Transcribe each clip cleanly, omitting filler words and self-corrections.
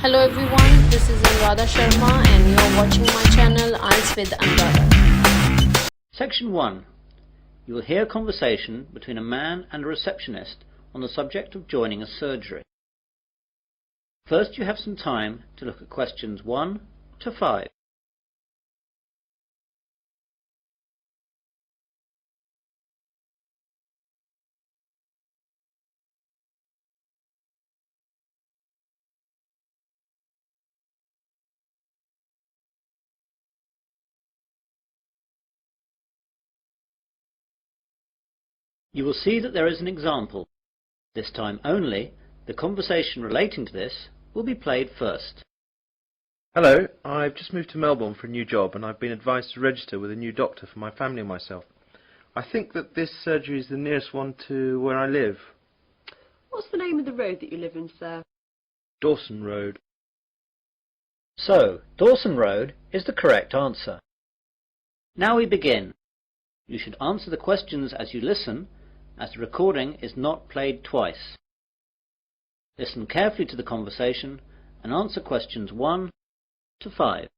Hello everyone, this is ANURADHA Sharma and you are watching my channel IELTS with ANURADHA. Section 1. You will hear a conversation between a man and a receptionist on the subject of joining a surgery. First, you have some time to look at questions 1 to 5. You will see that there is an example. This time only, the conversation relating to this will be played first. Hello, I've just moved to Melbourne for a new job and I've been advised to register with a new doctor for my family and myself. I think that this surgery is the nearest one to where I live. What's the name of the road that you live in, sir? Dawson Road. So, Dawson Road is the correct answer. Now we begin. You should answer the questions as you listen, as the recording is not played twice. Listen carefully to the conversation and answer questions 1 to 5.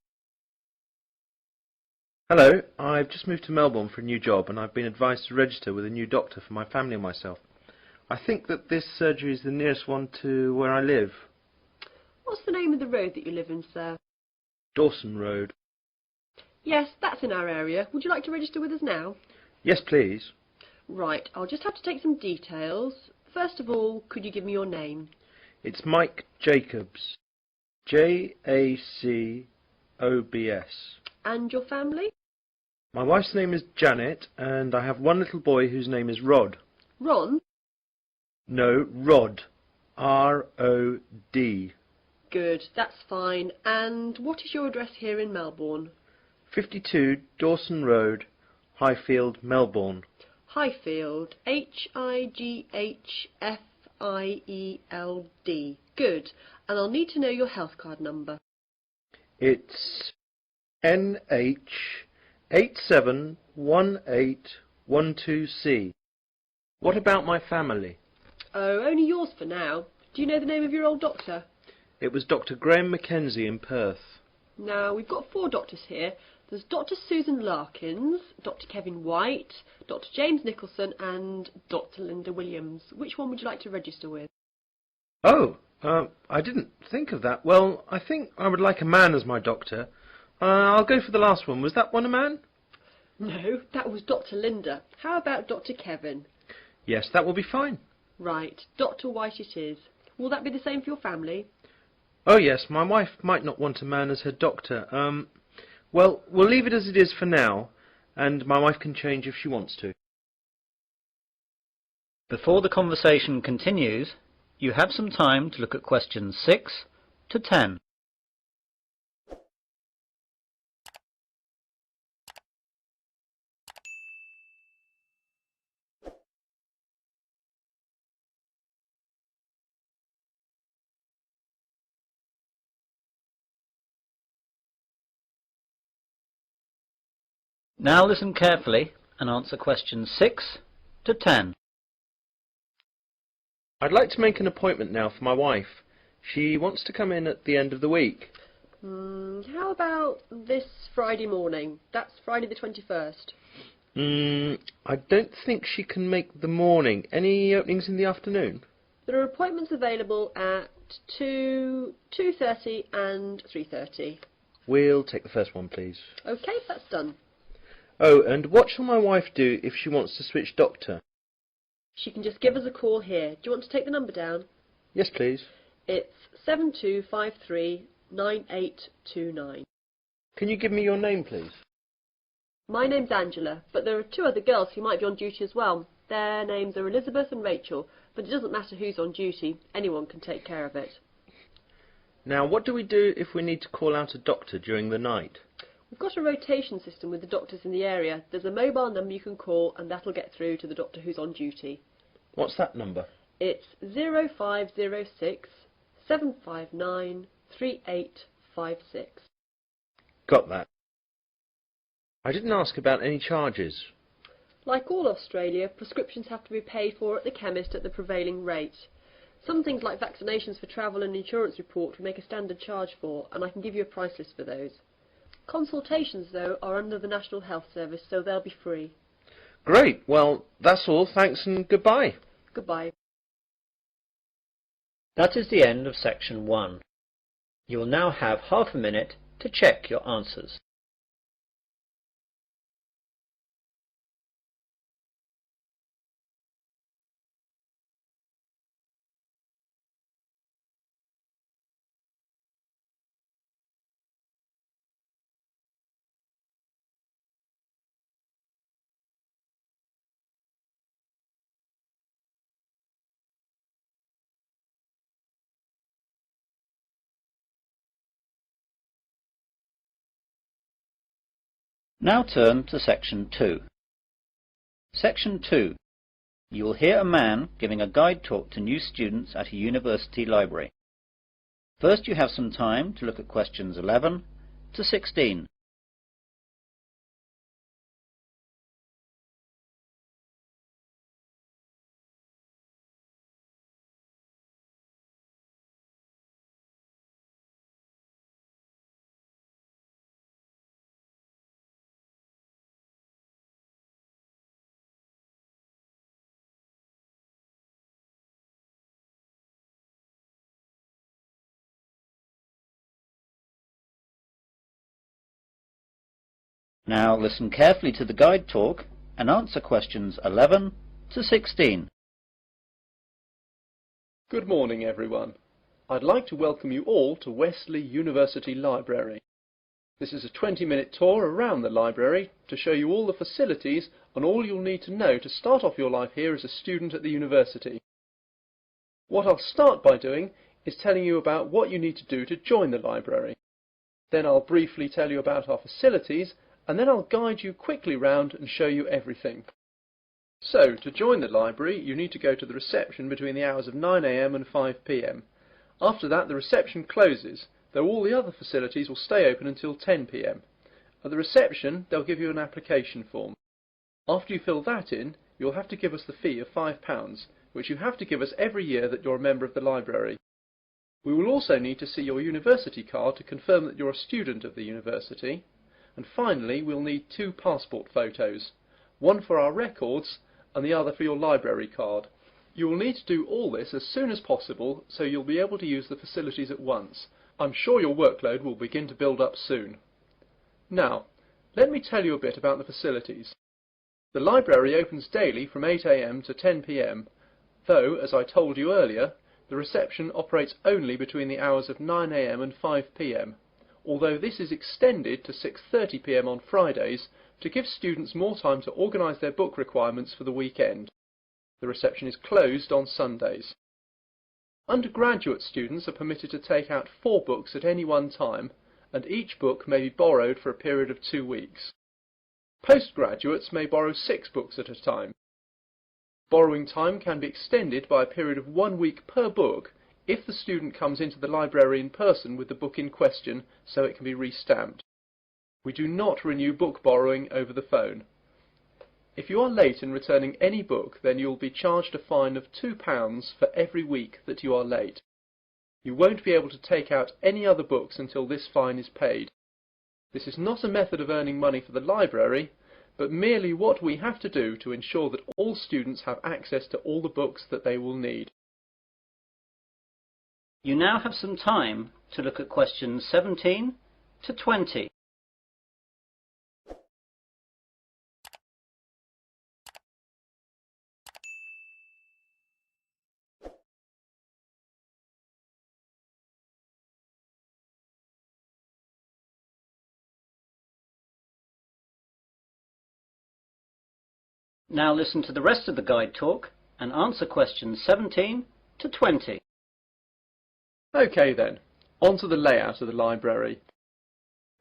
Hello, I've just moved to Melbourne for a new job and I've been advised to register with a new doctor for my family and myself. I think that this surgery is the nearest one to where I live. What's the name of the road that you live in, sir? Dawson Road. Yes, that's in our area. Would you like to register with us now? Yes, please. Right, I'll just have to take some details. First of all, could you give me your name? It's Mike Jacobs. Jacobs. And your family? My wife's name is Janet and I have one little boy whose name is Rod. Ron? No, Rod. R-O-D. Good, that's fine. And what is your address here in Melbourne? 52 Dawson Road, Highfield, Melbourne. Highfield. Highfield. Good. And I'll need to know your health card number. It's NH871812C. What about my family? Oh, only yours for now. Do you know the name of your old doctor? It was Dr. Graham Mackenzie in Perth. Now, we've got 4 doctors here. There's Dr. Susan Larkins, Dr. Kevin White, Dr. James Nicholson and Dr. Linda Williams. Which one would you like to register with? Oh, I didn't think of that. Well, I think I would like a man as my doctor. I'll go for the last one. Was that one a man? No, that was Dr. Linda. How about Dr. Kevin? Yes, that will be fine. Right, Dr. White it is. Will that be the same for your family? Oh yes, my wife might not want a man as her doctor. Well, we'll leave it as it is for now, and my wife can change if she wants to. Before the conversation continues, you have some time to look at questions 6 to 10. Now listen carefully and answer questions 6 to 10. I'd like to make an appointment now for my wife. She wants to come in at the end of the week. How about this Friday morning? That's Friday the 21st. I don't think she can make the morning. Any openings in the afternoon? There are appointments available at 2, 2:30 and 3:30. We'll take the first one, please. OK, that's done. Oh, and what shall my wife do if she wants to switch doctor? She can just give us a call here. Do you want to take the number down? Yes, please. It's 72539829. Can you give me your name, please? My name's Angela, but there are 2 other girls who might be on duty as well. Their names are Elizabeth and Rachel, but it doesn't matter who's on duty. Anyone can take care of it. Now, what do we do if we need to call out a doctor during the night? We've got a rotation system with the doctors in the area. There's a mobile number you can call and that'll get through to the doctor who's on duty. What's that number? It's 0506 759 3856. Got that. I didn't ask about any charges. Like all Australia, prescriptions have to be paid for at the chemist at the prevailing rate. Some things like vaccinations for travel and insurance report we make a standard charge for, and I can give you a price list for those. Consultations, though, are under the National Health Service, so they'll be free. Great. Well, that's all. Thanks and goodbye. Goodbye. That is the end of section 1. You will now have half a minute to check your answers. Now turn to section 2. Section 2. You will hear a man giving a guide talk to new students at a university library. First you have some time to look at questions 11 to 16. Now listen carefully to the guide talk and answer questions 11 to 16. Good morning, everyone. I'd like to welcome you all to Wesley University Library. This is a 20-minute tour around the library to show you all the facilities and all you'll need to know to start off your life here as a student at the university. What I'll start by doing is telling you about what you need to do to join the library. Then I'll briefly tell you about our facilities, and then I'll guide you quickly round and show you everything. So, to join the library, you need to go to the reception between the hours of 9 AM and 5 PM. After that, the reception closes, though all the other facilities will stay open until 10 PM. At the reception, they'll give you an application form. After you fill that in, you'll have to give us the fee of £5, which you have to give us every year that you're a member of the library. We will also need to see your university card to confirm that you're a student of the university. And finally, we'll need 2 passport photos, one for our records and the other for your library card. You will need to do all this as soon as possible so you'll be able to use the facilities at once. I'm sure your workload will begin to build up soon. Now, let me tell you a bit about the facilities. The library opens daily from 8 AM to 10 PM, though, as I told you earlier, the reception operates only between the hours of 9 AM and 5 PM. Although this is extended to 6:30 PM on Fridays to give students more time to organise their book requirements for the weekend. The reception is closed on Sundays. Undergraduate students are permitted to take out 4 books at any one time, and each book may be borrowed for a period of 2 weeks. Postgraduates may borrow 6 books at a time. Borrowing time can be extended by a period of 1 week per book if the student comes into the library in person with the book in question, so it can be re-stamped. We do not renew book borrowing over the phone. If you are late in returning any book, then you will be charged a fine of £2 for every week that you are late. You won't be able to take out any other books until this fine is paid. This is not a method of earning money for the library, but merely what we have to do to ensure that all students have access to all the books that they will need. You now have some time to look at questions 17 to 20. Now listen to the rest of the guide talk and answer questions 17 to 20. Okay then, on to the layout of the library.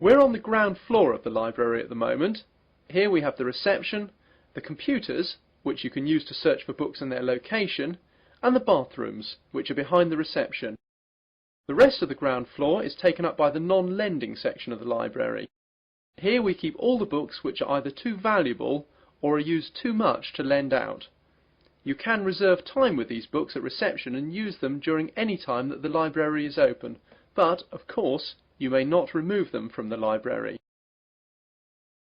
We're on the ground floor of the library at the moment. Here we have the reception, the computers, which you can use to search for books and their location, and the bathrooms, which are behind the reception. The rest of the ground floor is taken up by the non-lending section of the library. Here we keep all the books which are either too valuable or are used too much to lend out. You can reserve time with these books at reception and use them during any time that the library is open, but, of course, you may not remove them from the library.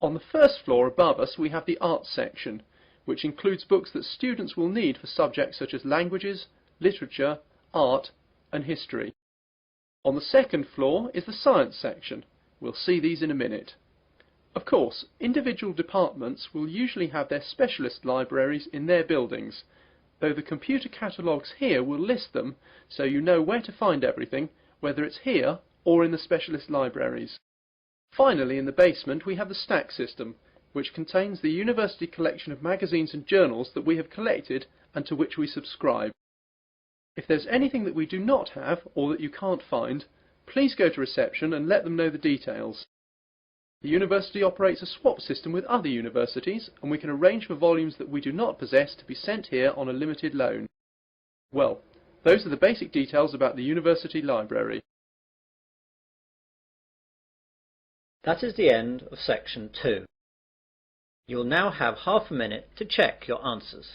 On the first floor above us we have the arts section, which includes books that students will need for subjects such as languages, literature, art and history. On the second floor is the science section. We'll see these in a minute. Of course, individual departments will usually have their specialist libraries in their buildings, though the computer catalogues here will list them so you know where to find everything, whether it's here or in the specialist libraries. Finally, in the basement we have the stack system, which contains the university collection of magazines and journals that we have collected and to which we subscribe. If there's anything that we do not have or that you can't find, please go to reception and let them know the details. The university operates a swap system with other universities, and we can arrange for volumes that we do not possess to be sent here on a limited loan. Well, those are the basic details about the university library. That is the end of section 2. You'll now have half a minute to check your answers.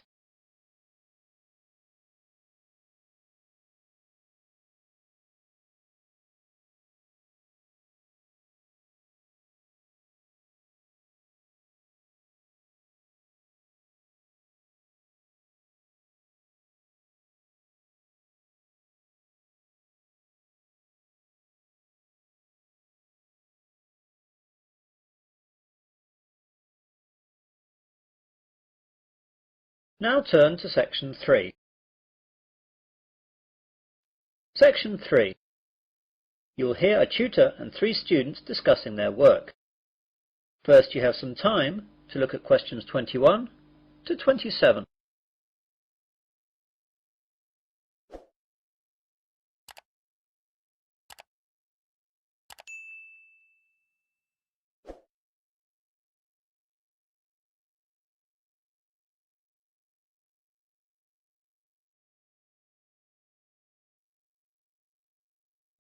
Now turn to section 3. Section 3. You will hear a tutor and 3 students discussing their work. First, you have some time to look at questions 21 to 27.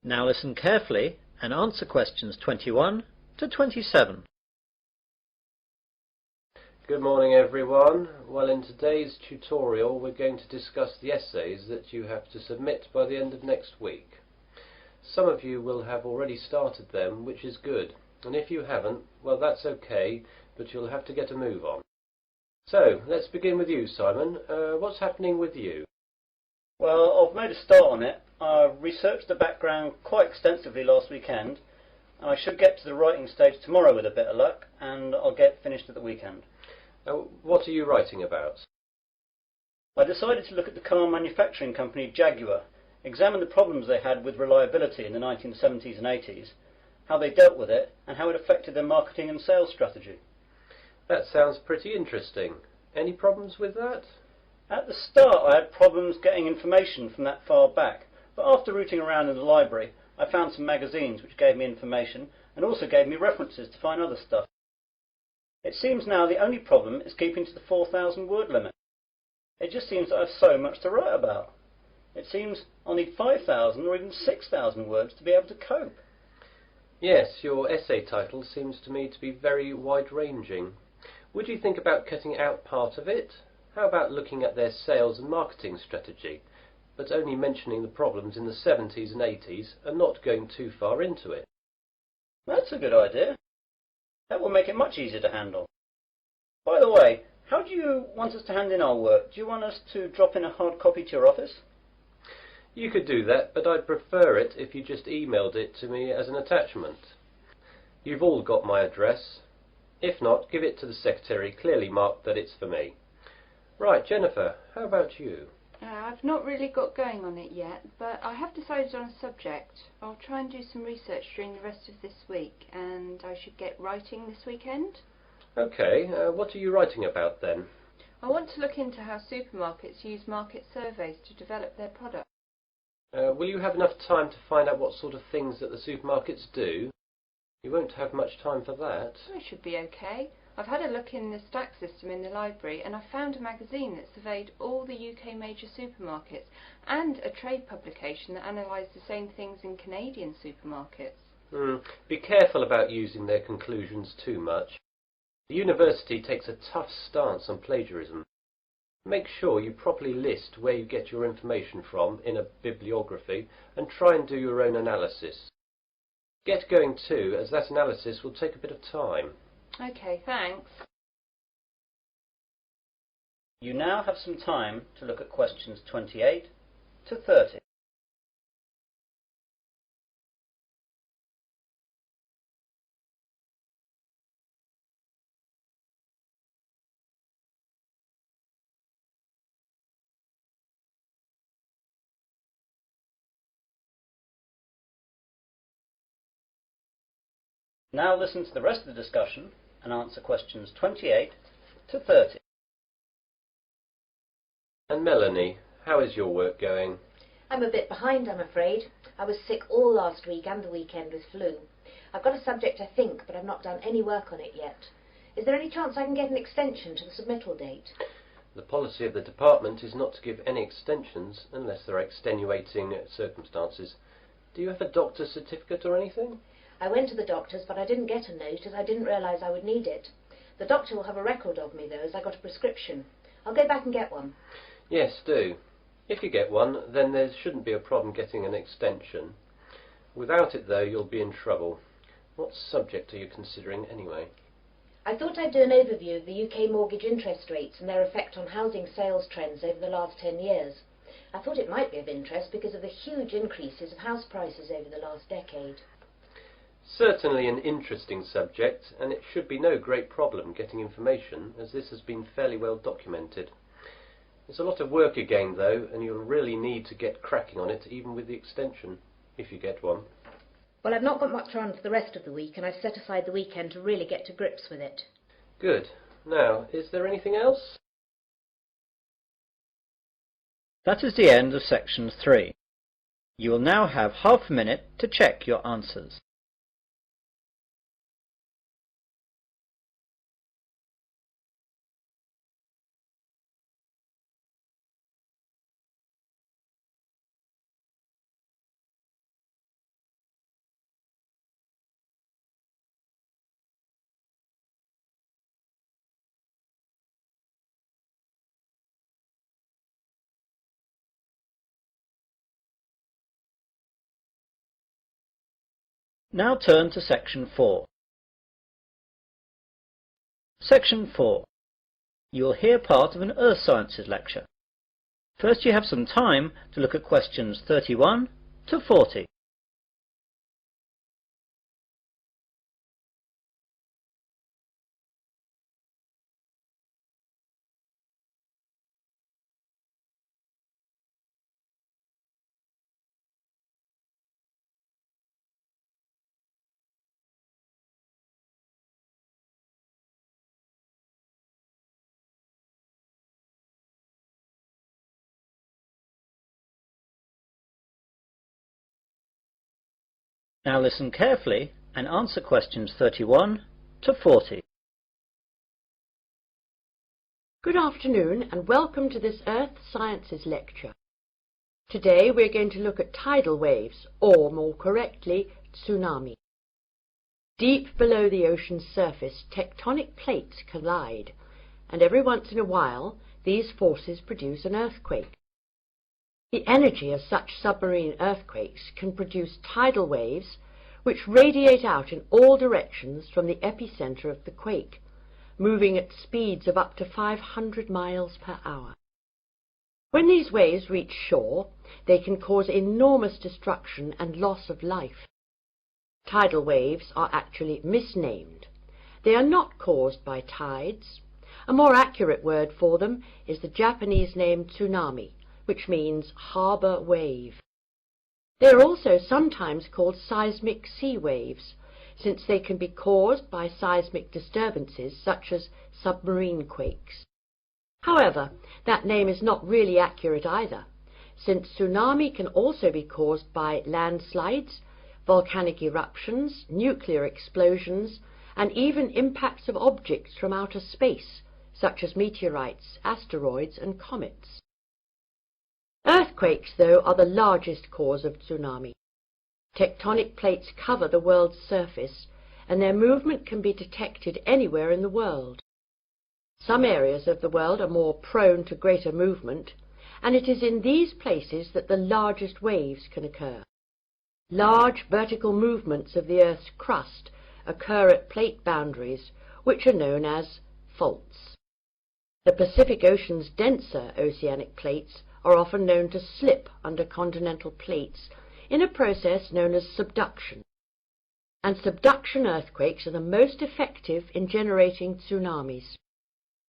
Now listen carefully and answer questions 21 to 27. Good morning everyone. Well, in today's tutorial we're going to discuss the essays that you have to submit by the end of next week. Some of you will have already started them, which is good, and if you haven't, well that's okay, but you'll have to get a move on. So, let's begin with you, Simon. What's happening with you? Well, I've made a start on it. I researched the background quite extensively last weekend, and I should get to the writing stage tomorrow with a bit of luck, and I'll get finished at the weekend. What are you writing about? I decided to look at the car manufacturing company Jaguar, examine the problems they had with reliability in the 1970s and 80s, how they dealt with it, and how it affected their marketing and sales strategy. That sounds pretty interesting. Any problems with that? At the start I had problems getting information from that far back, but after rooting around in the library I found some magazines which gave me information and also gave me references to find other stuff. It seems now the only problem is keeping to the 4,000 word limit. It just seems that I have so much to write about. It seems I'll need 5,000 or even 6,000 words to be able to cope. Yes, your essay title seems to me to be very wide-ranging. Would you think about cutting out part of it? How about looking at their sales and marketing strategy, but only mentioning the problems in the 70s and 80s and not going too far into it? That's a good idea. That will make it much easier to handle. By the way, how do you want us to hand in our work? Do you want us to drop in a hard copy to your office? You could do that, but I'd prefer it if you just emailed it to me as an attachment. You've all got my address. If not, give it to the secretary, clearly marked that it's for me. Right, Jennifer, how about you? I've not really got going on it yet, but I have decided on a subject. I'll try and do some research during the rest of this week, and I should get writing this weekend. Okay, what are you writing about then? I want to look into how supermarkets use market surveys to develop their products. Will you have enough time to find out what sort of things that the supermarkets do? You won't have much time for that. I should be okay. I've had a look in the stack system in the library and I found a magazine that surveyed all the UK major supermarkets and a trade publication that analysed the same things in Canadian supermarkets. Be careful about using their conclusions too much. The university takes a tough stance on plagiarism. Make sure you properly list where you get your information from in a bibliography and try and do your own analysis. Get going too, as that analysis will take a bit of time. Okay, thanks. You now have some time to look at questions 28 to 30. Now listen to the rest of the discussion and answer questions 28 to 30. And Melanie, how is your work going? I'm a bit behind, I'm afraid. I was sick all last week and the weekend with flu. I've got a subject, I think, but I've not done any work on it yet. Is there any chance I can get an extension to the submittal date? The policy of the department is not to give any extensions unless there are extenuating circumstances. Do you have a doctor's certificate or anything? I went to the doctor's, but I didn't get a note as I didn't realise I would need it. The doctor will have a record of me, though, as I got a prescription. I'll go back and get one. Yes, do. If you get one, then there shouldn't be a problem getting an extension. Without it, though, you'll be in trouble. What subject are you considering, anyway? I thought I'd do an overview of the UK mortgage interest rates and their effect on housing sales trends over the last 10 years. I thought it might be of interest because of the huge increases of house prices over the last decade. Certainly an interesting subject, and it should be no great problem getting information, as this has been fairly well documented. It's a lot of work again, though, and you'll really need to get cracking on it, even with the extension, if you get one. Well, I've not got much on for the rest of the week, and I've set aside the weekend to really get to grips with it. Good. Now, is there anything else? That is the end of section 3. You will now have half a minute to check your answers. Now turn to section 4. Section 4. You will hear part of an Earth Sciences lecture. First you have some time to look at questions 31 to 40. Now listen carefully and answer questions 31 to 40. Good afternoon and welcome to this Earth Sciences lecture. Today we're going to look at tidal waves, or more correctly, tsunami. Deep below the ocean's surface, tectonic plates collide, and every once in a while these forces produce an earthquake. The energy of such submarine earthquakes can produce tidal waves which radiate out in all directions from the epicenter of the quake, moving at speeds of up to 500 miles per hour. When these waves reach shore, they can cause enormous destruction and loss of life. Tidal waves are actually misnamed. They are not caused by tides. A more accurate word for them is the Japanese name tsunami, which means harbour wave. They are also sometimes called seismic sea waves, since they can be caused by seismic disturbances such as submarine quakes. However, that name is not really accurate either, since tsunami can also be caused by landslides, volcanic eruptions, nuclear explosions, and even impacts of objects from outer space, such as meteorites, asteroids, and comets. Earthquakes, though, are the largest cause of tsunami. Tectonic plates cover the world's surface, and their movement can be detected anywhere in the world. Some areas of the world are more prone to greater movement, and it is in these places that the largest waves can occur. Large vertical movements of the Earth's crust occur at plate boundaries, which are known as faults. The Pacific Ocean's denser oceanic plates are often known to slip under continental plates in a process known as subduction. And subduction earthquakes are the most effective in generating tsunamis.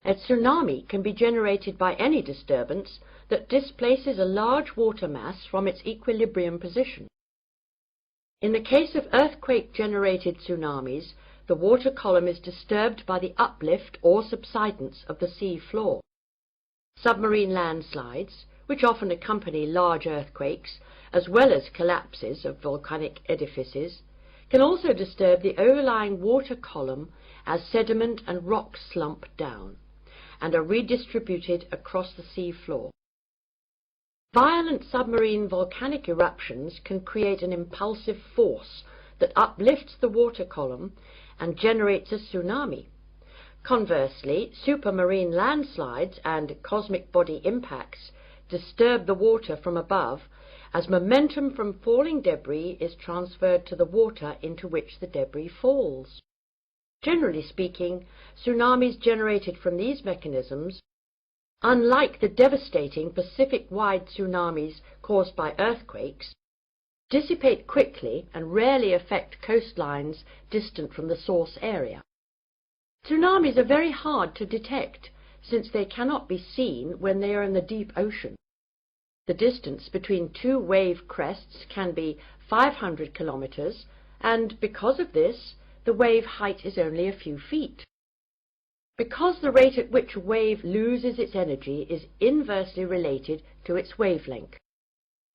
A tsunami can be generated by any disturbance that displaces a large water mass from its equilibrium position. In the case of earthquake-generated tsunamis, the water column is disturbed by the uplift or subsidence of the sea floor. Submarine landslides, which often accompany large earthquakes, as well as collapses of volcanic edifices, can also disturb the overlying water column as sediment and rocks slump down, and are redistributed across the sea floor. Violent submarine volcanic eruptions can create an impulsive force that uplifts the water column and generates a tsunami. Conversely, supermarine landslides and cosmic body impacts disturb the water from above as momentum from falling debris is transferred to the water into which the debris falls. Generally speaking, tsunamis generated from these mechanisms, unlike the devastating Pacific-wide tsunamis caused by earthquakes, dissipate quickly and rarely affect coastlines distant from the source area. Tsunamis are very hard to detect since they cannot be seen when they are in the deep ocean. The distance between two wave crests can be 500 kilometers, and because of this, the wave height is only a few feet. Because the rate at which a wave loses its energy is inversely related to its wavelength.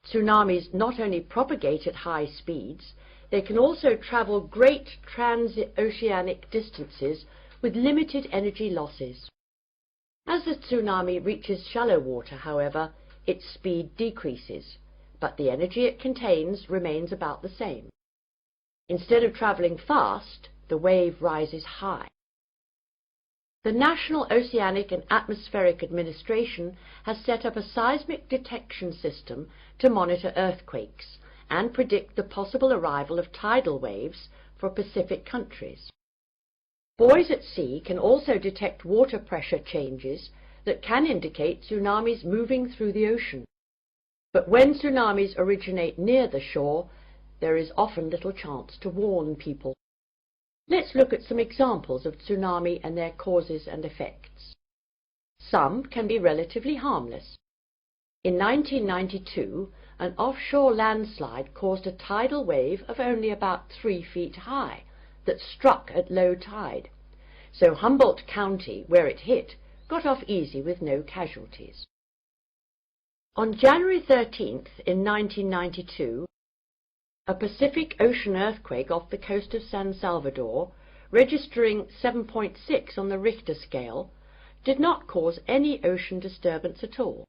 Tsunamis not only propagate at high speeds, they can also travel great transoceanic distances with limited energy losses. As the tsunami reaches shallow water, however, its speed decreases, but the energy it contains remains about the same. Instead of travelling fast, the wave rises high. The National Oceanic and Atmospheric Administration has set up a seismic detection system to monitor earthquakes and predict the possible arrival of tidal waves for Pacific countries. Buoys at sea can also detect water pressure changes that can indicate tsunamis moving through the ocean. But when tsunamis originate near the shore, there is often little chance to warn people. Let's look at some examples of tsunami and their causes and effects. Some can be relatively harmless. In 1992, an offshore landslide caused a tidal wave of only about 3 feet high that struck at low tide, so Humboldt County, where it hit, got off easy with no casualties. On January 13th in 1992, a Pacific Ocean earthquake off the coast of San Salvador, registering 7.6 on the Richter scale, did not cause any ocean disturbance at all.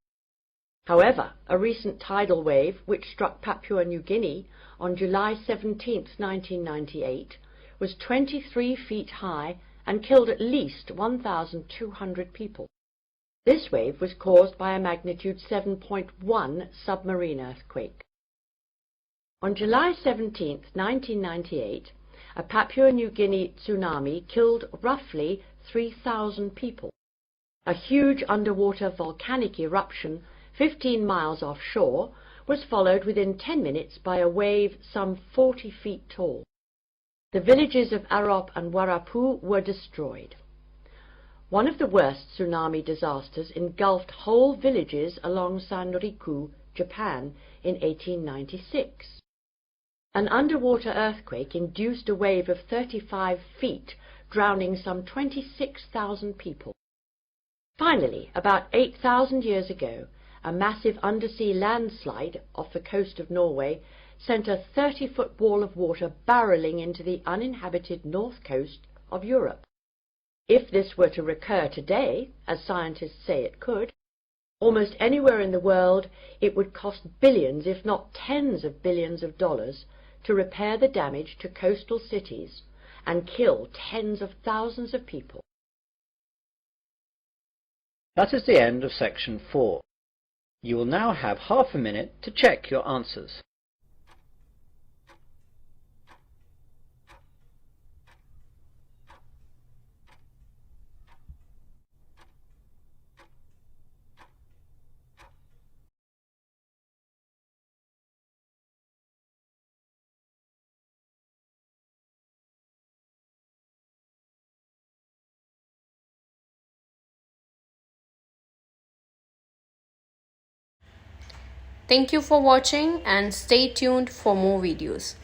However, a recent tidal wave which struck Papua New Guinea on July 17, 1998, was 23 feet high and killed at least 1,200 people. This wave was caused by a magnitude 7.1 submarine earthquake. On July 17, 1998, a Papua New Guinea tsunami killed roughly 3,000 people. A huge underwater volcanic eruption 15 miles offshore was followed within 10 minutes by a wave some 40 feet tall. The villages of Arop and Warapu were destroyed. One of the worst tsunami disasters engulfed whole villages along Sanriku, Japan, in 1896. An underwater earthquake induced a wave of 35 feet, drowning some 26,000 people. Finally, about 8,000 years ago, a massive undersea landslide off the coast of Norway sent a 30-foot wall of water barreling into the uninhabited north coast of Europe. If this were to recur today, as scientists say it could, almost anywhere in the world, it would cost billions, if not tens of billions of dollars, to repair the damage to coastal cities and kill tens of thousands of people. That is the end of section 4. You will now have half a minute to check your answers. Thank you for watching and stay tuned for more videos.